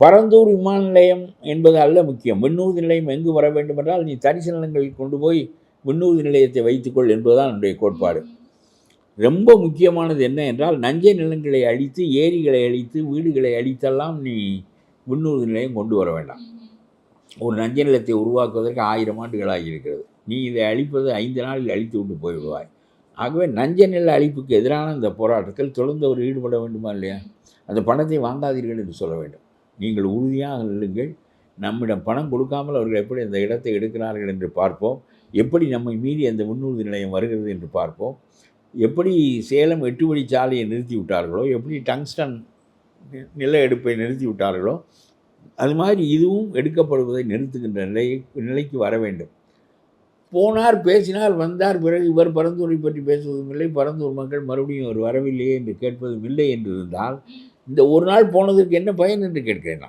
பரந்தூர் விமான நிலையம் என்பது அல்ல முக்கியம். விண்ணூர்தி நிலையம் எங்கு வர வேண்டும் என்றால், நீ தரிசு நிலங்களில் கொண்டு போய் விண்ணூர்தி நிலையத்தை வைத்துக்கொள் என்பதுதான் என்னுடைய கோட்பாடு. ரொம்ப முக்கியமானது என்ன என்றால், நஞ்சை நிலங்களை அழித்து, ஏரிகளை அழித்து, வீடுகளை அழித்தெல்லாம் நீ விண்ணூர்தி நிலையம் கொண்டு வர வேண்டாம். ஒரு நஞ்சை நிலத்தை உருவாக்குவதற்கு 1000 ஆண்டுகள் ஆகியிருக்கிறது. நீ இதை அழிப்பது 5 நாளில் அழித்து விட்டு போய்விடுவாய். ஆகவே நஞ்சை நில அழிப்புக்கு எதிரான இந்த போராட்டத்தில் தொடர்ந்து அவர் ஈடுபட வேண்டுமா இல்லையா? அந்த பணத்தை வாங்காதீர்கள் என்று சொல்ல வேண்டும். நீங்கள் உறுதியாக நில்லுங்கள். நம்மிடம் பணம் கொடுக்காமல் அவர்கள் எப்படி அந்த இடத்தை எடுக்கிறார்கள் என்று பார்ப்போம். எப்படி நம்மை மீறி அந்த விண்ணூர்தி நிலையம் வருகிறது என்று பார்ப்போம். எப்படி சேலம் 8 வழிச்சாலையை நிறுத்தி விட்டார்களோ, எப்படி டங்ஸ்டன் நில எடுப்பை நிறுத்தி விட்டார்களோ, அது மாதிரி இதுவும் எடுக்கப்படுவதை நிறுத்துகின்ற நிலைக்கு வர வேண்டும். போனார், பேசினார், வந்தார். பிறகு இவர் பரந்தூரை பற்றி பேசுவதும் இல்லை, பரந்தூர் மக்கள் மறுபடியும் அவர் வரவில்லையே என்று கேட்பதும் இல்லை என்று இருந்தால், இந்த ஒரு நாள் போனதற்கு என்ன பயன் என்று கேட்கிறேன் நான்.